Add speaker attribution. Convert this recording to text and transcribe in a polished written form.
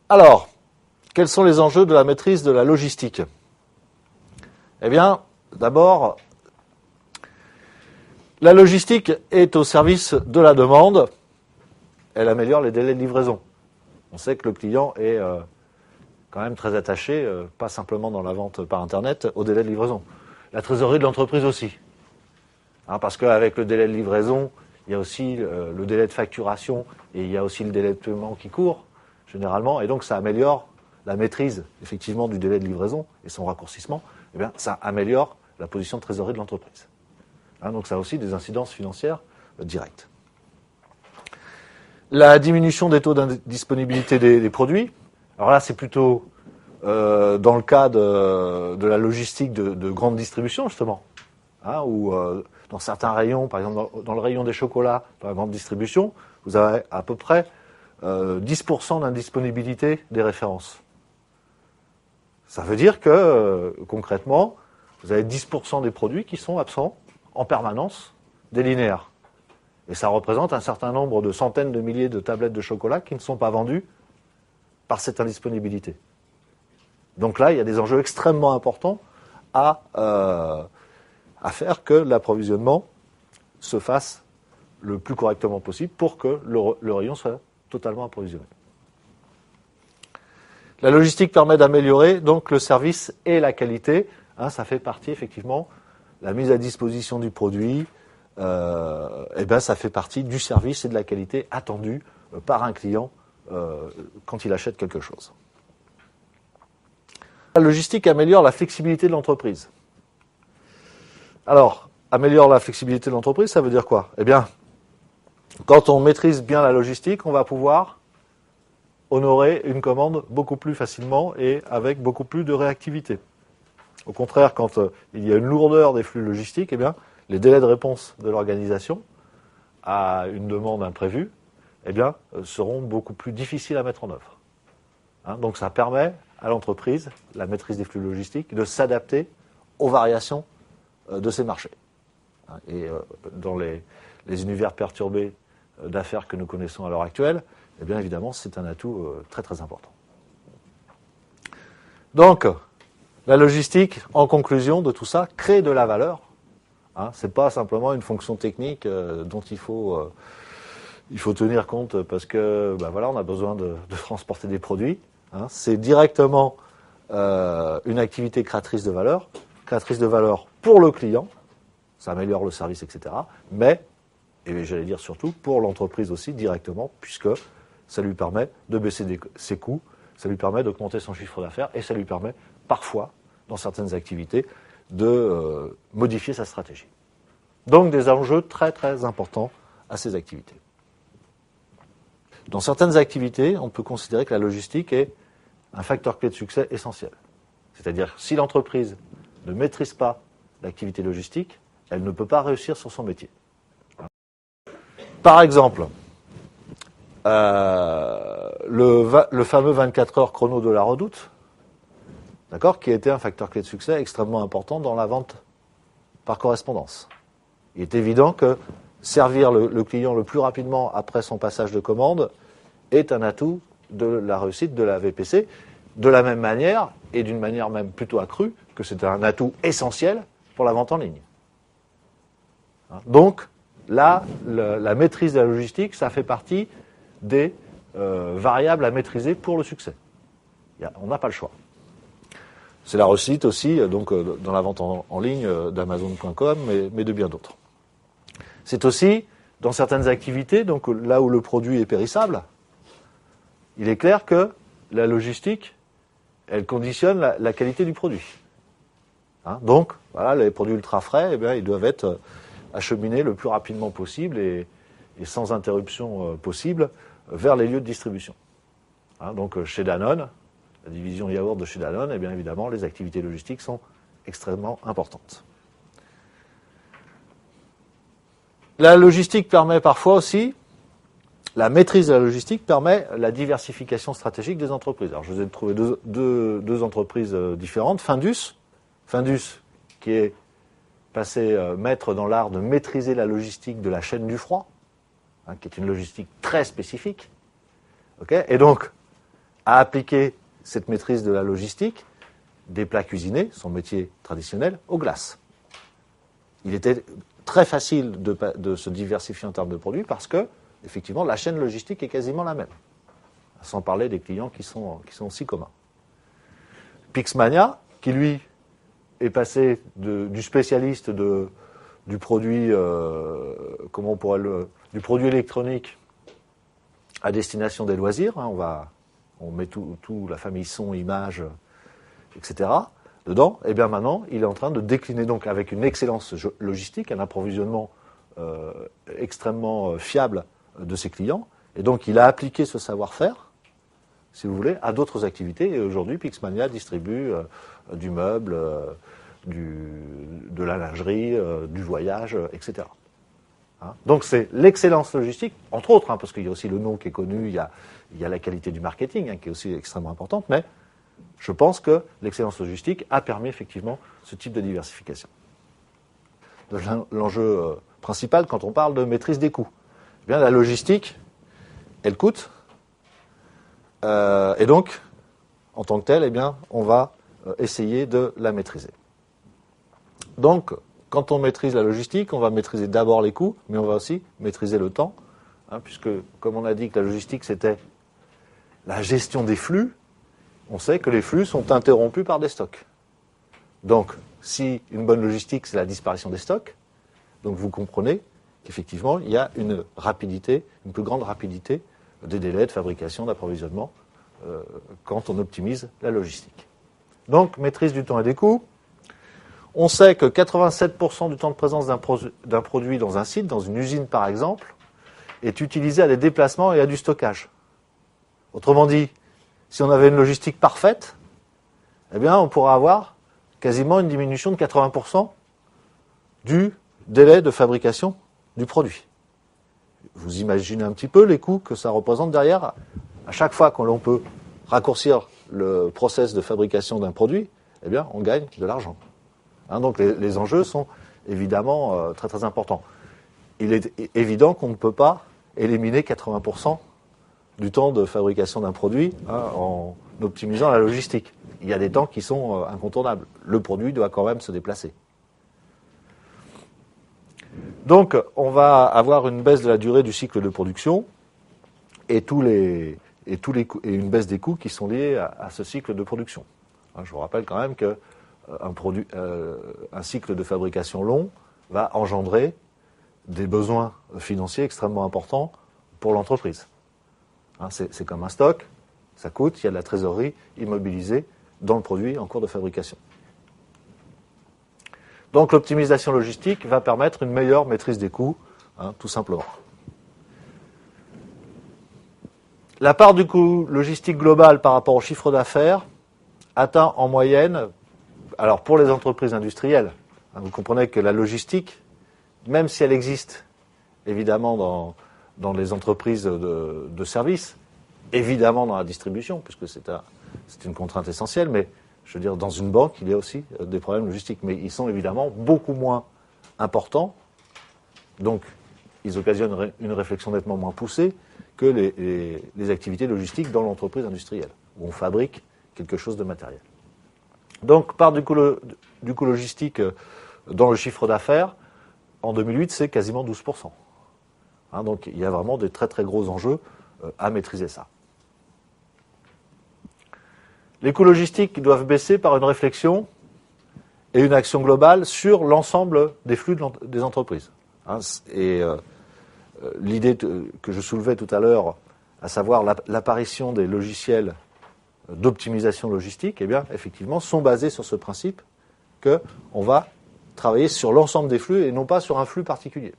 Speaker 1: Alors, quels sont les enjeux de la maîtrise de la logistique? Eh bien, d'abord, la logistique est au service de la demande. Elle améliore les délais de livraison. On sait que le client est quand même très attaché, pas simplement dans la vente par Internet, au délai de livraison. La trésorerie de l'entreprise aussi. Parce qu'avec le délai de livraison, il y a aussi le délai de facturation et il y a aussi le délai de paiement qui court, généralement. Et donc, ça améliore la maîtrise, effectivement, du délai de livraison et son raccourcissement. Eh bien, ça améliore la position de trésorerie de l'entreprise. Donc, ça a aussi des incidences financières directes. La diminution des taux d'indisponibilité des produits. Alors là, c'est plutôt dans le cas de la logistique de grande distribution, justement. Où dans certains rayons, par exemple dans le rayon des chocolats, dans la grande distribution, vous avez à peu près 10% d'indisponibilité des références. Ça veut dire que, concrètement, vous avez 10% des produits qui sont absents en permanence des linéaires. Et ça représente un certain nombre de centaines de milliers de tablettes de chocolat qui ne sont pas vendues par cette indisponibilité. Donc là, il y a des enjeux extrêmement importants à faire que l'approvisionnement se fasse le plus correctement possible pour que le rayon soit totalement approvisionné. La logistique permet d'améliorer donc le service et la qualité. Ça fait partie effectivement, la mise à disposition du produit, ça fait partie du service et de la qualité attendue par un client quand il achète quelque chose. La logistique améliore la flexibilité de l'entreprise. Alors, améliore la flexibilité de l'entreprise, ça veut dire quoi? Eh bien, quand on maîtrise bien la logistique, on va pouvoir honorer une commande beaucoup plus facilement et avec beaucoup plus de réactivité. Au contraire, quand il y a une lourdeur des flux logistiques, eh bien, les délais de réponse de l'organisation à une demande imprévue, seront beaucoup plus difficiles à mettre en œuvre. Donc ça permet à l'entreprise, la maîtrise des flux logistiques, de s'adapter aux variations de ces marchés. Et dans les univers perturbés d'affaires que nous connaissons à l'heure actuelle, eh bien évidemment, c'est un atout très très important. Donc, la logistique, en conclusion de tout ça, crée de la valeur. Ce n'est pas simplement une fonction technique dont il faut tenir compte parce que on a besoin de transporter des produits. C'est directement une activité créatrice de valeur pour le client, ça améliore le service, etc. Mais, et j'allais dire surtout, pour l'entreprise aussi directement, puisque ça lui permet de baisser ses coûts, ça lui permet d'augmenter son chiffre d'affaires et ça lui permet parfois, dans certaines activités, de modifier sa stratégie. Donc des enjeux très très importants à ces activités. Dans certaines activités, on peut considérer que la logistique est un facteur clé de succès essentiel. C'est-à-dire, si l'entreprise ne maîtrise pas l'activité logistique, elle ne peut pas réussir sur son métier. Par exemple, le fameux 24 heures chrono de la Redoute, qui a été un facteur clé de succès extrêmement important dans la vente par correspondance. Il est évident que servir le client le plus rapidement après son passage de commande est un atout de la réussite de la VPC, de la même manière, et d'une manière même plutôt accrue, que c'est un atout essentiel pour la vente en ligne. Donc, là, la maîtrise de la logistique, ça fait partie des variables à maîtriser pour le succès. On n'a pas le choix. C'est la réussite aussi donc, dans la vente en ligne d'Amazon.com, mais de bien d'autres. C'est aussi, dans certaines activités, donc là où le produit est périssable, il est clair que la logistique, elle conditionne la qualité du produit. Donc, les produits ultra frais, ils doivent être acheminés le plus rapidement possible et sans interruption possible vers les lieux de distribution. Donc, chez Danone, la division yaourt de chez Danone, évidemment, les activités logistiques sont extrêmement importantes. La logistique permet parfois aussi, la maîtrise de la logistique permet la diversification stratégique des entreprises. Alors, je vous ai trouvé deux entreprises différentes. Findus, qui est passé maître dans l'art de maîtriser la logistique de la chaîne du froid, qui est une logistique très spécifique. Et donc, a appliqué cette maîtrise de la logistique des plats cuisinés, son métier traditionnel, aux glaces. Il était très facile de se diversifier en termes de produits parce que, effectivement, la chaîne logistique est quasiment la même, sans parler des clients qui sont aussi communs. Pixmania, qui lui est passé du spécialiste du produit, du produit électronique à destination des loisirs. On met tout la famille son, image, etc. dedans. Et bien maintenant, il est en train de décliner donc avec une excellence logistique, un approvisionnement extrêmement fiable de ses clients. Et donc, il a appliqué ce savoir-faire, si vous voulez, à d'autres activités. Et aujourd'hui, Pixmania distribue du meuble, de la lingerie, du voyage, etc. Donc c'est l'excellence logistique, entre autres, parce qu'il y a aussi le nom qui est connu, il y a la qualité du marketing qui est aussi extrêmement importante, mais je pense que l'excellence logistique a permis effectivement ce type de diversification. L'enjeu principal quand on parle de maîtrise des coûts, eh bien, la logistique, elle coûte, et donc, en tant que telle, eh bien, on va essayer de la maîtriser. Donc, quand on maîtrise la logistique, on va maîtriser d'abord les coûts, mais on va aussi maîtriser le temps, puisque, comme on a dit que la logistique, c'était la gestion des flux, on sait que les flux sont interrompus par des stocks. Donc, si une bonne logistique, c'est la disparition des stocks, donc vous comprenez qu'effectivement, il y a une plus grande rapidité des délais de fabrication, d'approvisionnement, quand on optimise la logistique. Donc, maîtrise du temps et des coûts. On sait que 87% du temps de présence d'un produit dans un site, dans une usine par exemple, est utilisé à des déplacements et à du stockage. Autrement dit, si on avait une logistique parfaite, eh bien, on pourrait avoir quasiment une diminution de 80% du délai de fabrication du produit. Vous imaginez un petit peu les coûts que ça représente derrière. À chaque fois que l'on peut raccourcir le process de fabrication d'un produit, eh bien, on gagne de l'argent. Donc les enjeux sont évidemment très très importants. Il est évident qu'on ne peut pas éliminer 80% du temps de fabrication d'un produit en optimisant la logistique. Il y a des temps qui sont incontournables. Le produit doit quand même se déplacer. Donc on va avoir une baisse de la durée du cycle de production et une baisse des coûts qui sont liés à ce cycle de production. Je vous rappelle quand même que un cycle de fabrication long va engendrer des besoins financiers extrêmement importants pour l'entreprise. C'est comme un stock, ça coûte, il y a de la trésorerie immobilisée dans le produit en cours de fabrication. Donc l'optimisation logistique va permettre une meilleure maîtrise des coûts, tout simplement. La part du coût logistique global par rapport au chiffre d'affaires atteint en moyenne, alors pour les entreprises industrielles, vous comprenez que la logistique, même si elle existe évidemment dans les entreprises de services, évidemment dans la distribution, puisque c'est une contrainte essentielle, mais je veux dire, dans une banque, il y a aussi des problèmes logistiques, mais ils sont évidemment beaucoup moins importants, donc ils occasionnent une réflexion nettement moins poussée que les activités logistiques dans l'entreprise industrielle, où on fabrique quelque chose de matériel. Donc, part du coût logistique dans le chiffre d'affaires, en 2008, c'est quasiment 12%. Donc, il y a vraiment des très très gros enjeux à maîtriser ça. Les coûts logistiques doivent baisser par une réflexion et une action globale sur l'ensemble des flux des entreprises. L'idée que je soulevais tout à l'heure, à savoir l'apparition des logiciels d'optimisation logistique, eh bien, effectivement, sont basés sur ce principe qu'on va travailler sur l'ensemble des flux et non pas sur un flux particulier.